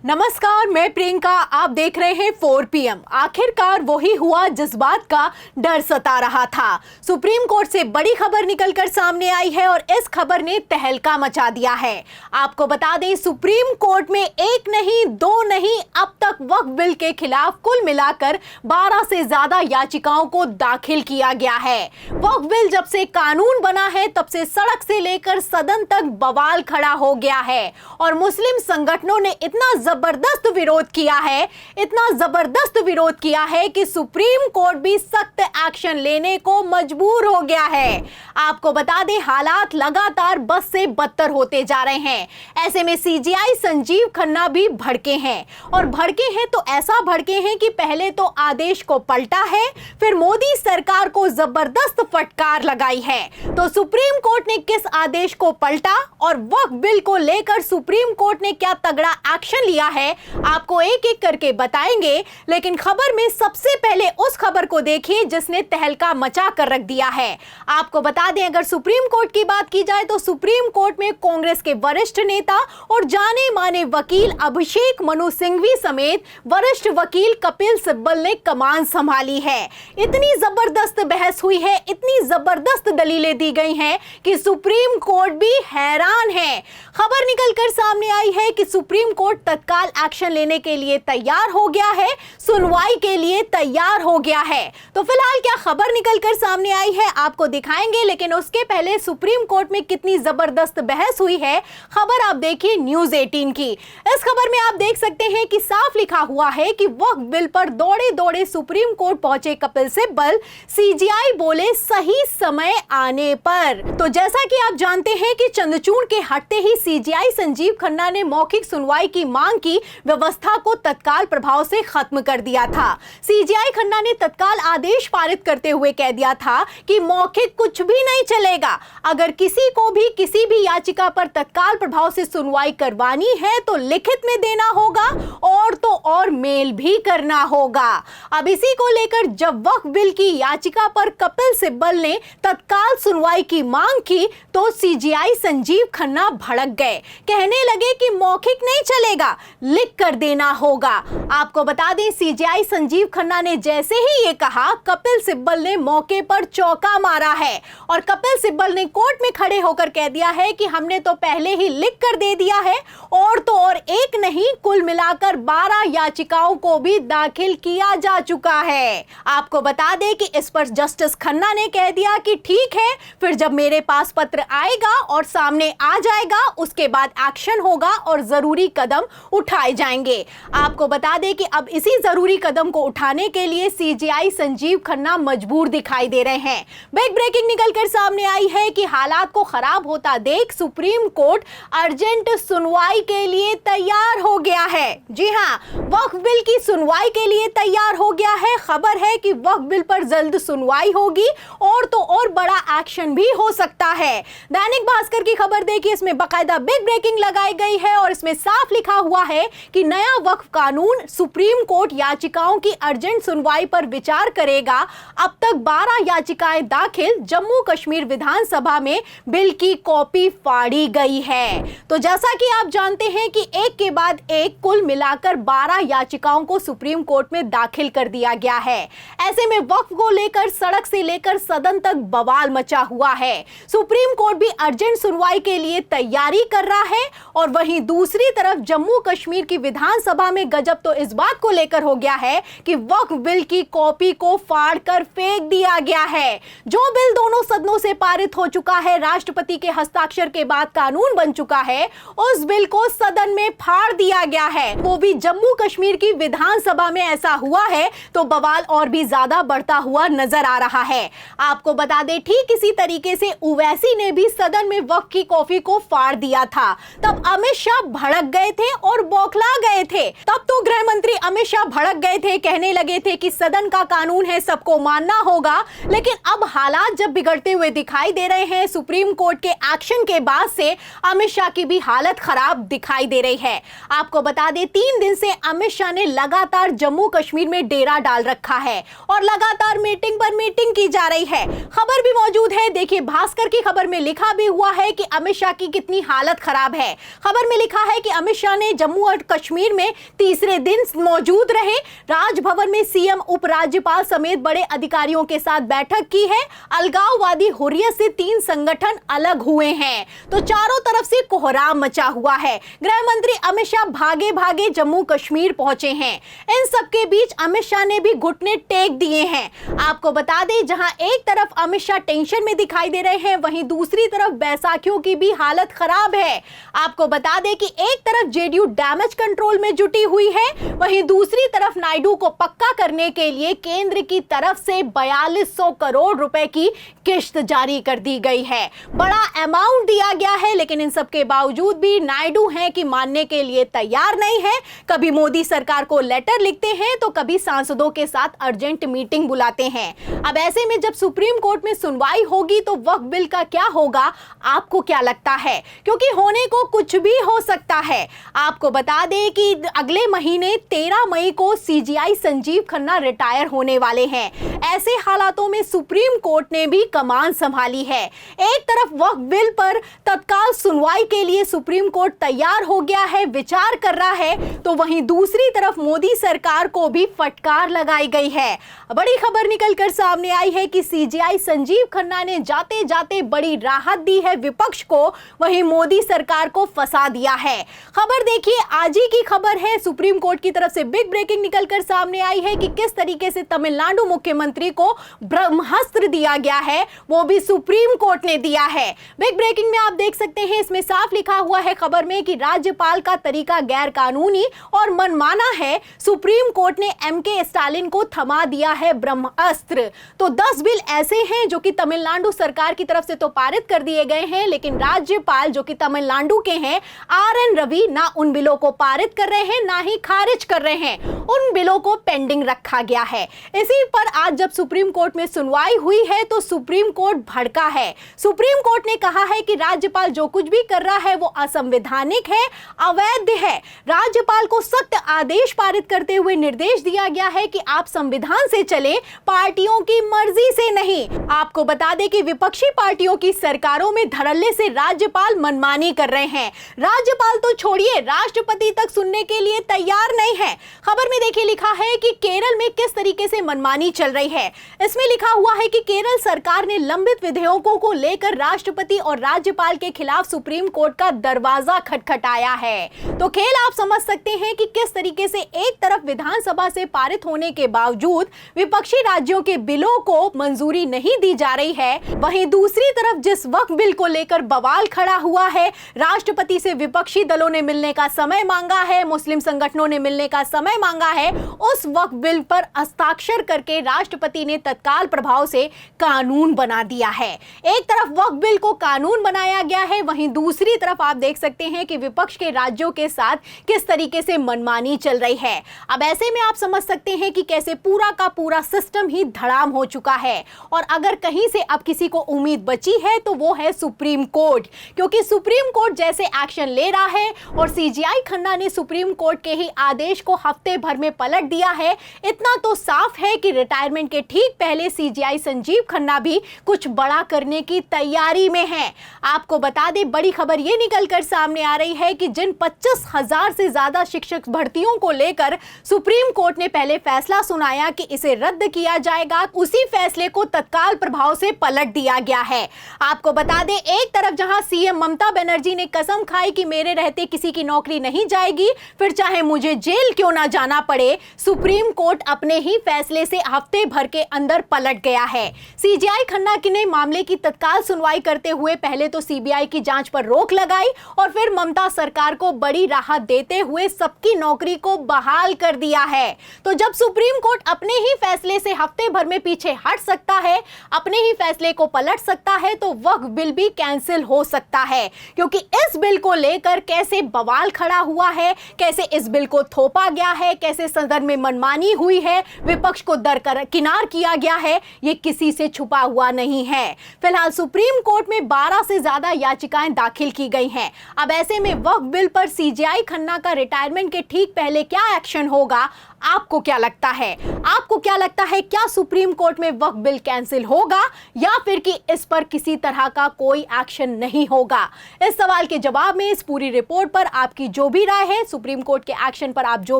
नमस्कार, मैं प्रियंका। आप देख रहे हैं 4 PM। आखिरकार वही हुआ जिस बात का डर सता रहा था। सुप्रीम कोर्ट से बड़ी खबर निकलकर सामने आई है और इस खबर ने तहलका मचा दिया है। आपको बता दें, सुप्रीम कोर्ट में एक नहीं, दो नहीं, अब तक वक्फ बिल के खिलाफ कुल मिलाकर 12 से ज्यादा याचिकाओं को दाखिल किया गया है। वक्फ बिल जब से कानून बना है तब से सड़क से लेकर सदन तक बवाल खड़ा हो गया है और मुस्लिम संगठनों ने इतना जबरदस्त विरोध किया है, इतना जबरदस्त विरोध किया है कि सुप्रीम कोर्ट भी सख्त एक्शन लेने को मजबूर हो गया है। आपको बता दें, हालात लगातार बद से बदतर होते जा रहे हैं। ऐसे में सीजेआई संजीव खन्ना भी भड़के हैं और भड़के हैं तो ऐसा भड़के हैं कि पहले तो आदेश को पलटा है, फिर मोदी सरकार को जबरदस्त फटकार लगाई है। तो सुप्रीम कोर्ट ने किस आदेश को पलटा और वक्फ बिल को लेकर सुप्रीम कोर्ट ने क्या तगड़ा एक्शन लिया है, आपको एक एक करके बताएंगे। लेकिन खबर में सबसे पहले उस खबर को देखिए जिसने तहलका मचा कर रख दिया है। आपको बता दें, अगर सुप्रीम कोर्ट की बात की जाए तो सुप्रीम कोर्ट में कांग्रेस के वरिष्ठ नेता और जाने माने वकील अभिषेक मनु सिंघवी समेत वरिष्ठ वकील कपिल सिब्बल ने कमान संभाली है। इतनी जबरदस्त बहस हुई है, इतनी जबरदस्त दलीलें दी गई हैं कि सुप्रीम कोर्ट भी हैरान है। खबर निकलकर सामने आई है कि सुप्रीम कोर्ट तत्काल एक्शन लेने के लिए तैयार हो गया है, सुनवाई के लिए तैयार हो गया है। तो फिलहाल क्या खबर निकलकर सामने आई है आपको दिखाएंगे, लेकिन उसके पहले सुप्रीम कोर्ट में कितनी जबरदस्त बहस हुई है, खबर आप देखिए न्यूज़ 18 की। इस खबर में आप देख सकते हैं कि साफ लिखा हुआ है कि वक्फ बिल पर दौड़े दौड़े सुप्रीम कोर्ट पहुंचे कपिल सिब्बल, सीजेआई बोले सही समय आने पर। तो जैसा कि आप जानते हैं कि चंद्रचूड़ के हटते ही सीजेआई संजीव खन्ना ने मौखिक सुनवाई की मांग की व्यवस्था को तत्काल प्रभाव से खत्म कर दिया था। सीजेआई खन्ना ने तत्काल आदेश पारित करते हुए कह दिया था कि मौखिक कुछ भी नहीं चलेगा। अगर किसी को भी किसी भी याचिका पर तत्काल प्रभाव से सुनवाई करवानी है तो लिखित में देना होगा और तो और मेल भी करना होगा। अब इसी को लेकर जब वक्फ बिल की याचिका पर कपिल सिब्बल ने तत्काल सुनवाई की मांग की तो सीजेआई संजीव खन्ना भड़क गए, कहने लगे कि मौखिक नहीं चलेगा, लिख कर देना होगा। आपको बता दें, सीजेआई संजीव खन्ना ने जैसे ही ये कहा, कपिल सिब्बल ने मौके पर चौका मारा है और कपिल सिब्बल ने कोर्ट में खड़े होकर कह दिया है कि हमने तो पहले ही लिख कर दे दिया है और तो और एक नहीं, कुल मिलाकर 12 याचिकाओं को भी दाखिल किया जा चुका है। आपको बता दें कि इस पर जस्टिस खन्ना ने कह दिया कि ठीक है, फिर जब मेरे पास पत्र आएगा और सामने आ जाएगा उसके बाद एक्शन होगा और जरूरी कदम उठाए जाएंगे। आपको बता दें कि अब इसी जरूरी कदम को उठाने के लिए सीजेआई संजीव खन्ना मजबूर दिखाई दे रहे हैं। बिग ब्रेकिंग निकलकर सामने आई है कि हालात को खराब होता देख सुप्रीम कोर्ट अर्जेंट सुनवाई के लिए तैयार हो गया है। जी हां, वक्फ बिल की सुनवाई के लिए तैयार हो गया है। खबर है कि वक्फ बिल पर जल्द सुनवाई होगी और तो और बड़ा एक्शन भी हो सकता है। दैनिक भास्कर की खबर देखिए, इसमें बाकायदा बिग ब्रेकिंग लगाई गई है और इसमें साफ लिखा हुआ है कि नया वक्फ कानून सुप्रीम कोर्ट याचिकाओं की अर्जेंट सुनवाई पर विचार करेगा। अब तक 12 याचिकाएं दाखिल, जम्मू कश्मीर विधानसभा में बिल की कॉपी फाड़ी गई है। तो जैसा कि आप जानते हैं कि एक के बाद एक कुल मिलाकर 12 याचिकाओं को सुप्रीम कोर्ट में दाखिल कर दिया गया है। ऐसे में वक्फ को लेकर सड़क से लेकर सदन तक बवाल मचा हुआ है। सुप्रीम कोर्ट भी अर्जेंट सुनवाई के लिए तैयारी कर रहा है और वहीं दूसरी तरफ जम्मू कश्मीर की विधानसभा में गजब तो इस बात को लेकर हो गया है कि वक्फ बिल की कॉपी को फाड़ कर फेंक दिया गया है। जो बिल दोनों सदनों से पारित हो चुका है, राष्ट्रपति के हस्ताक्षर के बाद कानून बन चुका है, उस बिल को सदन में फाड़ दिया गया है, वो भी जम्मू कश्मीर की विधानसभा में। ऐसा हुआ है तो बवाल और भी ज्यादा बढ़ता हुआ नजर आ रहा है। आपको बता दें, ठीक इसी तरीके से ओवैसी ने भी सदन में वक्फ की कॉपी को फाड़ दिया था। तब अमित शाह भड़क गए थे और बौखला गए थे। तब तो गृह मंत्री अमित शाह भड़क गए थे, कहने लगे थे कि सदन का कानून है, सबको मानना होगा। लेकिन अब हालात जब बिगड़ते हुए दिखाई दे रहे हैं सुप्रीम कोर्ट के एक्शन के बाद से, अमित शाह की भी हालत खराब दिखाई दे रही है। आपको बता दें, 3 दिन से अमित शाह ने लगातार जम्मू कश्मीर में डेरा डाल रखा है और लगातार मीटिंग पर मीटिंग की जा रही है। खबर भी मौजूद है, देखिए भास्कर की खबर में लिखा भी हुआ है कि अमित शाह की कितनी हालत खराब है। खबर में लिखा है कि अमित शाह ने जम्मू और कश्मीर में तीसरे दिन मौजूद रहे। राजभवन में सीएम, उपराज्यपाल समेत बड़े अधिकारियों के साथ बैठक की है। अलगाववादी हुर्रियत से 3 संगठन अलग हुए हैं, तो चारों तरफ से कोहराम मचा हुआ है। गृह मंत्री अमित शाह भागे भागे जम्मू कश्मीर पहुंचे हैं। इन सबके बीच अमित शाह ने भी घुटने टेक दिए हैं। आपको बता दें, जहां एक तरफ अमित शाह टेंशन में दिखाई दे रहे हैं, वहीं दूसरी तरफ बैसाखियों की भी हालत खराब है। आपको बता दें कि एक तरफ जेडीयू डैमेज कंट्रोल में जुटी हुई है, वहीं दूसरी तरफ नायडू को पक्का करने के लिए केंद्र की तरफ से 4200 करोड़ रुपए की किश्त जारी कर दी गई है। बड़ा अमाउंट दिया गया है, लेकिन इन सब के बावजूद भी नायडू हैं कि मानने के लिए तैयार नहीं है। कभी मोदी सरकार को लेटर लिखते हैं तो कभी सांसदों के साथ अर्जेंट मीटिंग बुलाते हैं। अब ऐसे में जब सुप्रीम कोर्ट में सुनवाई होगी तो वक्फ बिल का क्या होगा, आपको क्या लगता है? क्योंकि होने को कुछ भी हो सकता है। आपको बता दें कि अगले महीने 13 मई को सीजीआई संजीव खन्ना रिटायर होने वाले हैं। ऐसे हालातों में सुप्रीम कोर्ट ने भी कमान संभाली है। एक तरफ वक्फ बिल पर तत्काल सुनवाई के लिए सुप्रीम कोर्ट तैयार हो गया है, विचार कर रहा है, तो वहीं दूसरी तरफ मोदी सरकार को भी फटकार लगाई गई है। बड़ी खबर निकलकर सामने आई है कि सीजीआई संजीव खन्ना ने जाते जाते बड़ी राहत दी है विपक्ष को, वहीं मोदी सरकार को फंसा दिया है। खबर देखिए, आज ही की खबर है, सुप्रीम कोर्ट की तरफ से बिग ब्रेकिंग निकलकर सामने आई है कि किस तरीके से तमिलनाडु मुख्यमंत्री को ब्रह्मास्त्र दिया गया है, वो भी सुप्रीम कोर्ट ने दिया है। बिग ब्रेकिंग में आप देख सकते हैं, इसमें साफ लिखा हुआ है खबर में कि राज्यपाल का तरीका गैर कानूनी और मनमाना है। सुप्रीम कोर्ट ने एमके स्टालिन को थमा दिया है ब्रह्मास्त्र। तो 10 बिल ऐसे हैं जो कि तमिलनाडु सरकार की तरफ से तो पारित कर दिए गए हैं, लेकिन राज्यपाल जो कि तमिलनाडु के हैं, आरएन रवि, ना उन बिलों को पारित कर रहे हैं ना ही खारिज कर रहे हैं। उन बिलों को पेंडिंग रखा गया है। इसी पर आज जब सुप्रीम कोर्ट में सुनवाई हुई है तो सुप्रीम कोर्ट भड़का है। सुप्रीम कोर्ट ने कहा है कि राज्यपाल जो कुछ भी कर रहा है वो असंवैधानिक है, अवैध है। राज्यपाल को सख्त आदेश पारित करते हुए निर्देश दिया गया है कि आप संविधान से चले, पार्टियों की मर्जी से नहीं। आपको बता दें कि विपक्षी पार्टियों की सरकारों में धड़ल्ले से राज्यपाल मनमानी कर रहे हैं। राज्यपाल तो छोड़िए, राष्ट्रपति तक सुनने के लिए तैयार नहीं है। खबर में देखिए लिखा है कि केरल में किस तरीके से मनमानी चल रही है। इसमें लिखा हुआ है कि केरल सरकार ने लंबित विधेयकों को लेकर राष्ट्रपति और राज्यपाल के खिलाफ सुप्रीम कोर्ट का दरवाजा खटखटाया है। तो खेल आप समझ सकते हैं कि किस तरीके से एक तरफ विधानसभा से पारित होने के बावजूद विपक्षी राज्यों के बिलों को मंजूरी नहीं दी जा रही है, वहीं दूसरी तरफ जिस वक्फ बिल को लेकर बवाल खड़ा हुआ है, राष्ट्रपति से विपक्षी दलों ने मिलने का समय मांगा है, मुस्लिम संगठनों ने मिलने का समय मांगा है, उस वक्फ बिल पर हस्ताक्षर करके राष्ट्रपति ने तत्काल प्रभाव से कानून बना दिया है। एक तरफ वक्फ बिल को कानून बनाया गया है, वहीं दूसरी तरफ आप देख सकते हैं कि विपक्ष के राज्यों के साथ किस तरीके से मनमानी चल रही है। अब ऐसे में आप समझ सकते हैं कि कैसे पूरा का पूरा सिस्टम ही धड़ाम हो चुका है। और अगर कहीं से अब किसी को उम्मीद बची है तो वो है सुप्रीम कोर्ट, क्योंकि सुप्रीम कोर्ट जैसे एक्शन ले रहा है और सीजीआई खन्ना ने सुप्रीम कोर्ट के ही आदेश को हफ्ते भर में पलट दिया है, इतना तो साफ है कि रिटायरमेंट के ठीक पहले सीजीआई संजीव खन्ना भी कुछ बड़ा करने की तैयारी में है। आपको बता दें, बड़ी खबर ये निकलकर सामने आ रही है कि जिन 25,000 से ज्यादा शिक्षक भर्तियों को लेकर सुप्रीम कोर्ट ने पहले फैसला सुनाया कि इसे रद्द किया जाएगा, उसी फैसले को तत्काल प्रभाव से पलट दिया गया है। आपको बता दें, एक तरफ जहां सीएम ममता बनर्जी ने कसम खाई कि मेरे रहते किसी की नौकरी नहीं जाएगी, फिर चाहे मुझे जेल क्यों ना जाना पड़े, सुप्रीम कोर्ट अपने ही फैसले से हफ्ते भर के अंदर पलट गया है। सीजीआई खन्ना ने मामले की तत्काल सुनवाई करते हुए पहले तो सीबीआई की जांच पर रोक लगाई और फिर ममता सरकार को बड़ी राहत देते हुए सबकी नौकरी को बहाल कर दिया है। तो जब सुप्रीम कोर्ट अपने ही फैसले से हफ्ते भर में पीछे हट सकता है, अपने ही फैसले को पलट सकता है, तो वक्फ बिल भी कैंसिल हो सकता है। क्योंकि इस बिल को लेकर कैसे बवाल खड़ा हुआ है, कैसे इस बिल को थोपा गया है, कैसे सदन में मनमानी हुई है, विपक्ष को दरकिनार किया गया है, ये किसी से छुपा हुआ नहीं है। फिलहाल सुप्रीम कोर्ट में 12 से ज्यादा याचिकाएं दाखिल की गई हैं। अब ऐसे में वक्फ बिल पर सीजीआई खन्ना का रिटायरमेंट के ठीक पहले क्या एक्शन होगा, आपको क्या लगता है? आपको क्या लगता है, क्या सुप्रीम कोर्ट में वक्फ बिल कैंसिल होगा या फिर कि इस पर किसी तरह का कोई एक्शन नहीं होगा? इस सवाल के जवाब में इस पूरी रिपोर्ट पर आपकी जो भी राय है, सुप्रीम कोर्ट के एक्शन पर आप जो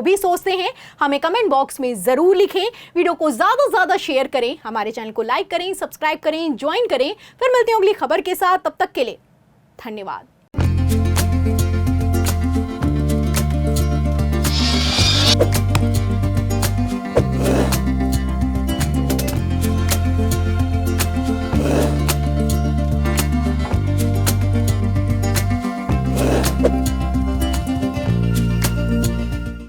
भी सोचते हैं, हमें कमेंट बॉक्स में जरूर लिखें। वीडियो को ज्यादा से ज्यादा शेयर करें, हमारे चैनल को लाइक करें, सब्सक्राइब करें, ज्वाइन करें। फिर मिलते हैं अगली खबर के साथ, तब तक के लिए धन्यवाद।